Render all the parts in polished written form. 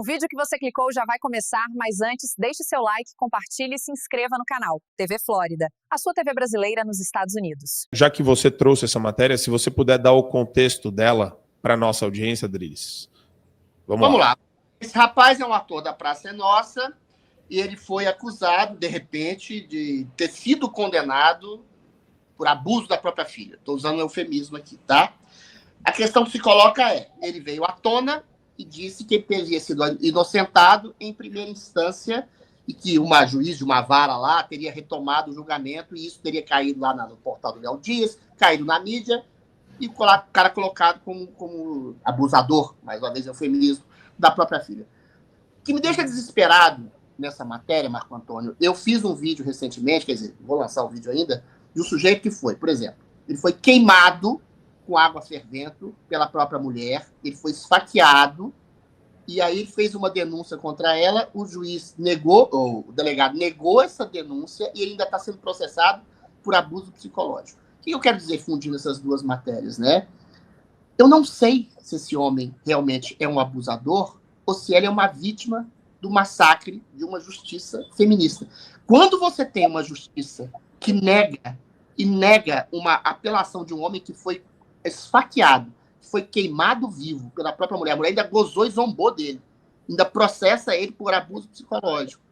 O vídeo que você clicou já vai começar, mas antes, deixe seu like, compartilhe e se inscreva no canal. TV Flórida, a sua TV brasileira nos Estados Unidos. Já que você trouxe essa matéria, se você puder dar o contexto dela para a nossa audiência, Drilis. Vamos lá. Esse rapaz é um ator da Praça é Nossa e ele foi acusado, de repente, de ter sido condenado por abuso da própria filha. Estou usando um eufemismo aqui, tá? A questão que se coloca é, ele veio à tona e disse que ele teria sido inocentado em primeira instância e que uma juiz de uma vara lá teria retomado o julgamento e isso teria caído lá no portal do Léo Dias, caído na mídia e o cara colocado como abusador, mais uma vez eufemismo, da própria filha. O que me deixa desesperado nessa matéria, Marco Antônio, eu fiz um vídeo recentemente, quer dizer, vou lançar o vídeo ainda, de um sujeito que foi, por exemplo, ele foi queimado com água fervendo pela própria mulher, ele foi esfaqueado, e aí ele fez uma denúncia contra ela, o juiz negou, ou o delegado negou essa denúncia, e ele ainda está sendo processado por abuso psicológico. O que eu quero dizer fundindo essas duas matérias, né? Eu não sei se esse homem realmente é um abusador, ou se ele é uma vítima do massacre de uma justiça feminista. Quando você tem uma justiça que nega uma apelação de um homem que foi esfaqueado, foi queimado vivo pela própria mulher. A mulher ainda gozou e zombou dele. Ainda processa ele por abuso psicológico.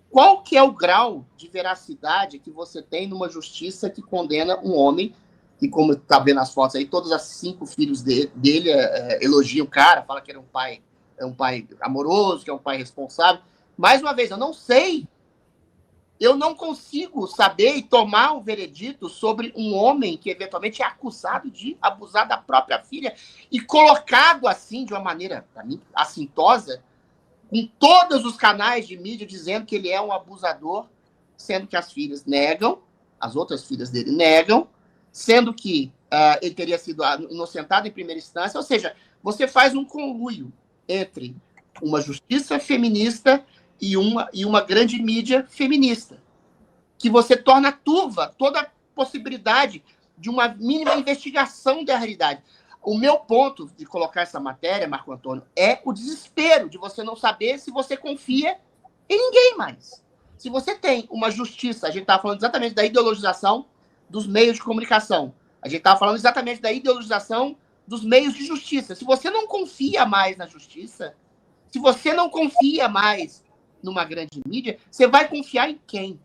Qual que é o grau de veracidade que você tem numa justiça que condena um homem, que, como está vendo as fotos aí, todos os 5 filhos dele elogiam o cara, fala que ele é um pai amoroso, que é um pai responsável. Mais uma vez, eu não sei. Eu não consigo saber e tomar um veredito sobre um homem que eventualmente é acusado de abusar da própria filha e colocado assim, de uma maneira, para mim, assintosa, em todos os canais de mídia dizendo que ele é um abusador, sendo que as filhas negam, as outras filhas dele negam, sendo que ele teria sido inocentado em primeira instância. Ou seja, você faz um conluio entre uma justiça feminista e uma grande mídia feminista, que você torna turva toda a possibilidade de uma mínima investigação da realidade. O meu ponto de colocar essa matéria, Marco Antônio, é o desespero de você não saber se você confia em ninguém mais. Se você tem uma justiça, a gente estava falando exatamente da ideologização dos meios de comunicação, a gente estava falando exatamente da ideologização dos meios de justiça. Se você não confia mais na justiça, se você não confia mais numa grande mídia, você vai confiar em quem?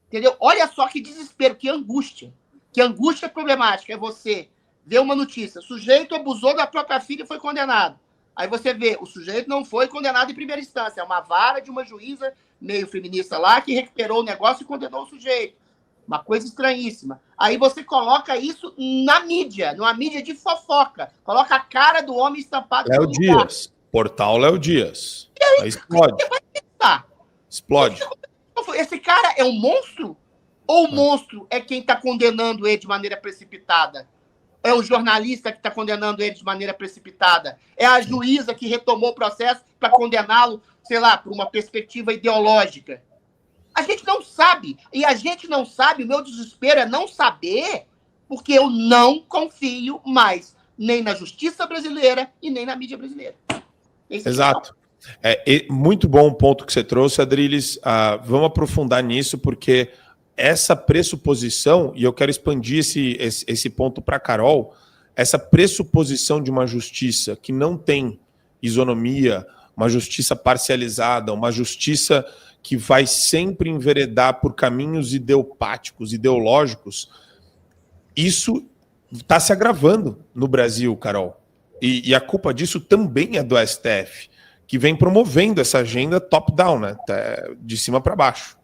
Entendeu? Olha só que desespero, que angústia. Que angústia problemática é você ver uma notícia, o sujeito abusou da própria filha e foi condenado. Aí você vê, o sujeito não foi condenado em primeira instância, é uma vara de uma juíza meio feminista lá que recuperou o negócio e condenou o sujeito. Uma coisa estranhíssima. Aí você coloca isso na mídia, numa mídia de fofoca. Coloca a cara do homem estampado. Léo Dias. Portal Léo Dias. Aí explode. Explode. Esse cara é um monstro? Ou o monstro é quem está condenando ele de maneira precipitada? É o jornalista que está condenando ele de maneira precipitada? É a juíza que retomou o processo para condená-lo, sei lá, por uma perspectiva ideológica? A gente não sabe. E a gente não sabe, o meu desespero é não saber, porque eu não confio mais nem na justiça brasileira e nem na mídia brasileira. Exato. Muito bom o ponto que você trouxe, Adriles. Vamos aprofundar nisso, porque essa pressuposição, e eu quero expandir esse ponto para a Carol, essa pressuposição de uma justiça que não tem isonomia, uma justiça parcializada, uma justiça que vai sempre enveredar por caminhos ideopáticos, ideológicos, isso está se agravando no Brasil, Carol. E a culpa disso também é do STF, que vem promovendo essa agenda top-down, né? De cima para baixo.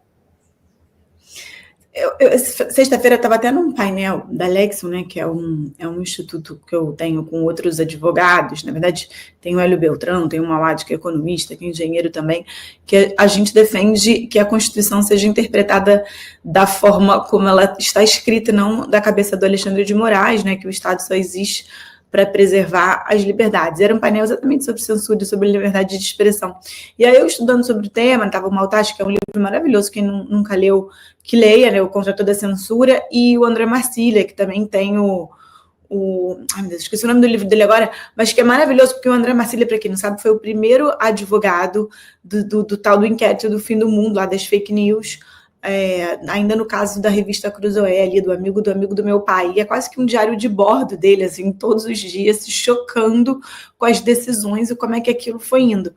Sexta-feira eu estava até num painel da Lexon, né, que é um instituto que eu tenho com outros advogados. Na verdade, tem o Hélio Beltrão, tem o Mauad, que é economista, que é engenheiro também, que a gente defende que a Constituição seja interpretada da forma como ela está escrita, não da cabeça do Alexandre de Moraes, né, que o Estado só existe para preservar as liberdades. Era um painel exatamente sobre censura e sobre liberdade de expressão. E aí eu estudando sobre o tema, estava o Maltache, que é um livro maravilhoso, quem nunca leu, que leia, né, o Contra Toda a Censura, e o André Marcília, que também tem o Ai, meu Deus, esqueci o nome do livro dele agora, mas que é maravilhoso, porque o André Marcília, para quem não sabe, foi o primeiro advogado do tal do inquérito do fim do mundo, lá das fake news, ainda no caso da revista Cruzoé, ali, do amigo do meu pai. E é quase que um diário de bordo dele, assim, todos os dias, se chocando com as decisões e como é que aquilo foi indo.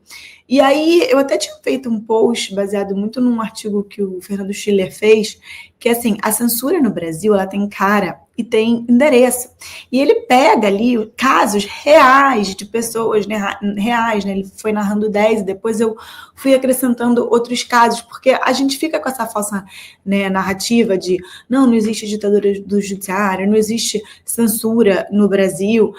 E aí, eu até tinha feito um post baseado muito num artigo que o Fernando Schiller fez, que é assim, a censura no Brasil, ela tem cara e tem endereço. E ele pega ali casos reais de pessoas, né, reais, né? Ele foi narrando 10 e depois eu fui acrescentando outros casos, porque a gente fica com essa falsa, né, narrativa de não existe ditadura do judiciário, não existe censura no Brasil.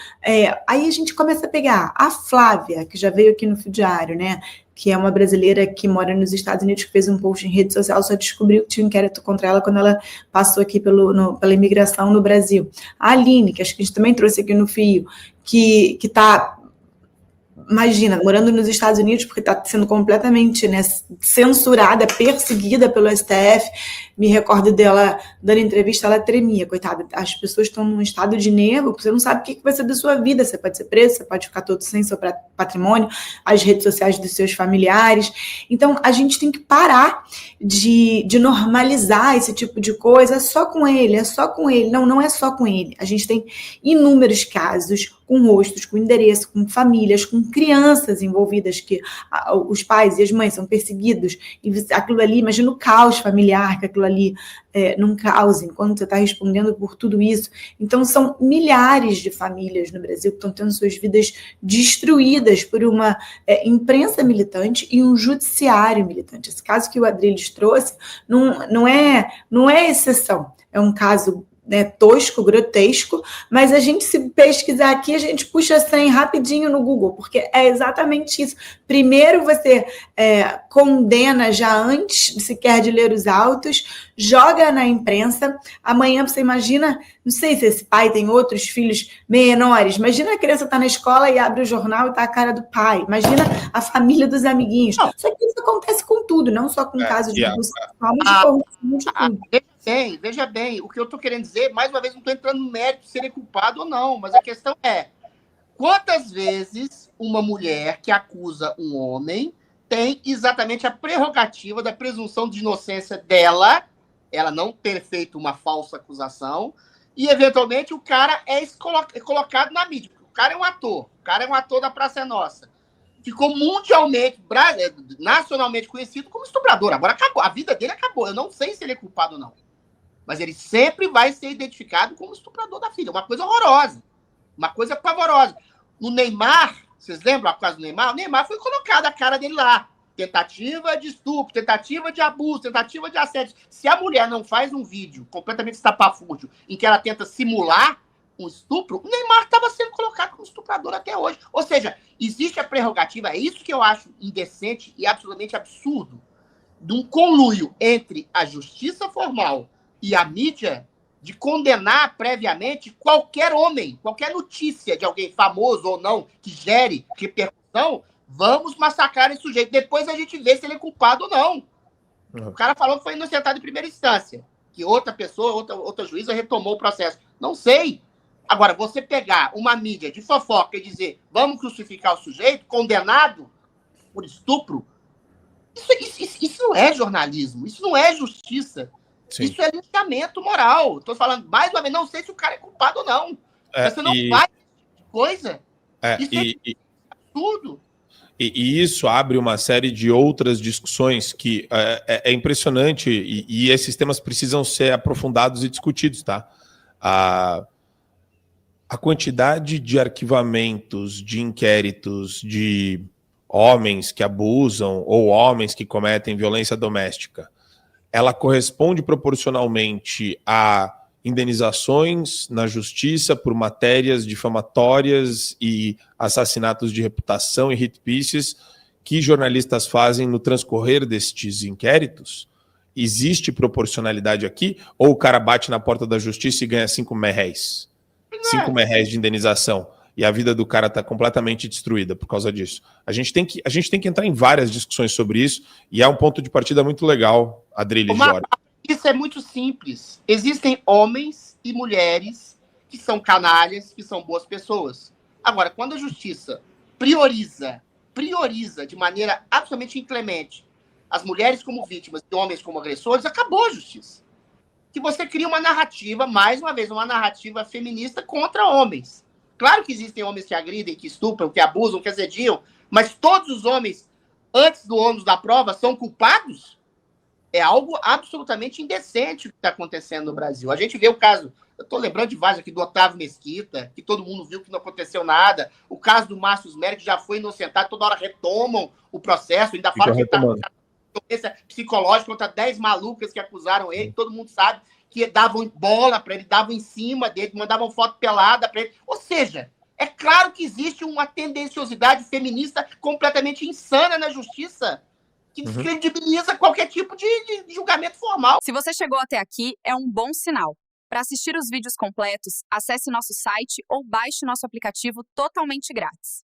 Aí a gente começa a pegar a Flávia, que já veio aqui no Fio Diário, né? Que é uma brasileira que mora nos Estados Unidos, que fez um post em rede social, só descobriu que tinha um inquérito contra ela quando ela passou aqui pela imigração no Brasil. A Aline, que acho que a gente também trouxe aqui no Fio, que está, imagina, morando nos Estados Unidos, porque está sendo completamente, né, censurada, perseguida pelo STF. Me recordo dela dando entrevista, ela tremia, coitada. As pessoas estão num estado de nervo, você não sabe o que vai ser da sua vida. Você pode ser preso, você pode ficar todo sem seu patrimônio, as redes sociais dos seus familiares. Então, a gente tem que parar de normalizar esse tipo de coisa. É só com ele, é só com ele. Não é só com ele. A gente tem inúmeros casos com rostos, com endereço, com famílias, com crianças envolvidas, que os pais e as mães são perseguidos, e aquilo ali, imagina o caos familiar que aquilo ali não cause, enquanto você está respondendo por tudo isso. Então, são milhares de famílias no Brasil que estão tendo suas vidas destruídas por uma imprensa militante e um judiciário militante. Esse caso que o Adriles trouxe não é exceção, é um caso, né, tosco, grotesco, mas a gente, se pesquisar aqui, a gente puxa 100 rapidinho no Google, porque é exatamente isso. Primeiro você condena já antes sequer de ler os autos, joga na imprensa. Amanhã você imagina, não sei se esse pai tem outros filhos menores, imagina a criança tá na escola e abre o jornal e tá a cara do pai, imagina a família dos amiguinhos. Só que isso acontece com tudo, não só com casos de abuso sexual, mas de corrupção, de tudo. Veja bem, o que eu estou querendo dizer, mais uma vez, não estou entrando no mérito de ser culpado ou não, mas a questão é, quantas vezes uma mulher que acusa um homem tem exatamente a prerrogativa da presunção de inocência dela, ela não ter feito uma falsa acusação, e, eventualmente, o cara é colocado na mídia. O cara é um ator da Praça é Nossa. Ficou mundialmente, nacionalmente conhecido como estuprador. Agora acabou, a vida dele acabou. Eu não sei se ele é culpado ou não. Mas ele sempre vai ser identificado como estuprador da filha. Uma coisa horrorosa. Uma coisa pavorosa. No Neymar, vocês lembram a causa do Neymar? O Neymar foi colocado a cara dele lá. Tentativa de estupro, tentativa de abuso, tentativa de assédio. Se a mulher não faz um vídeo completamente estapafúrdio em que ela tenta simular um estupro, o Neymar estava sendo colocado como estuprador até hoje. Ou seja, existe a prerrogativa, é isso que eu acho indecente e absolutamente absurdo, de um conluio entre a justiça formal e a mídia de condenar previamente qualquer homem, qualquer notícia de alguém famoso ou não, que gere repercussão, vamos massacrar esse sujeito. Depois a gente vê se ele é culpado ou não. O cara falou que foi inocentado em primeira instância, que outra pessoa, outra juíza retomou o processo. Não sei. Agora, você pegar uma mídia de fofoca e dizer vamos crucificar o sujeito, condenado por estupro, isso não é jornalismo, isso não é justiça. Sim. Isso é linchamento moral. Estou falando, mais uma vez, não sei se o cara é culpado ou não. Você não faz coisa. Isso é tudo. E isso abre uma série de outras discussões que é impressionante e esses temas precisam ser aprofundados e discutidos, tá? A quantidade de arquivamentos, de inquéritos, de homens que abusam ou homens que cometem violência doméstica, ela corresponde proporcionalmente a indenizações na justiça por matérias difamatórias e assassinatos de reputação e hit pieces que jornalistas fazem no transcorrer destes inquéritos? Existe proporcionalidade aqui? Ou o cara bate na porta da justiça e ganha 5 merréis? 5 merréis de indenização. E a vida do cara está completamente destruída por causa disso. A gente tem que entrar em várias discussões sobre isso, e é um ponto de partida muito legal, Adriles Jorge. Isso é muito simples. Existem homens e mulheres que são canalhas, que são boas pessoas. Agora, quando a justiça prioriza de maneira absolutamente inclemente as mulheres como vítimas e homens como agressores, acabou a justiça. Que você cria uma narrativa, mais uma vez, uma narrativa feminista contra homens. Claro que existem homens que agridem, que estupram, que abusam, que assediam, mas todos os homens, antes do ônus da prova, são culpados? É algo absolutamente indecente o que está acontecendo no Brasil. A gente vê o caso, eu estou lembrando de vários aqui, do Otávio Mesquita, que todo mundo viu que não aconteceu nada. O caso do Márcio Smer, que já foi inocentado, toda hora retomam o processo, ainda falam que está com doença psicológica contra 10 malucas que acusaram ele, todo mundo sabe que davam bola para ele, davam em cima dele, mandavam foto pelada para ele. Ou seja, é claro que existe uma tendenciosidade feminista completamente insana na justiça, que descredibiliza qualquer tipo de julgamento formal. Se você chegou até aqui, é um bom sinal. Para assistir os vídeos completos, acesse nosso site ou baixe nosso aplicativo totalmente grátis.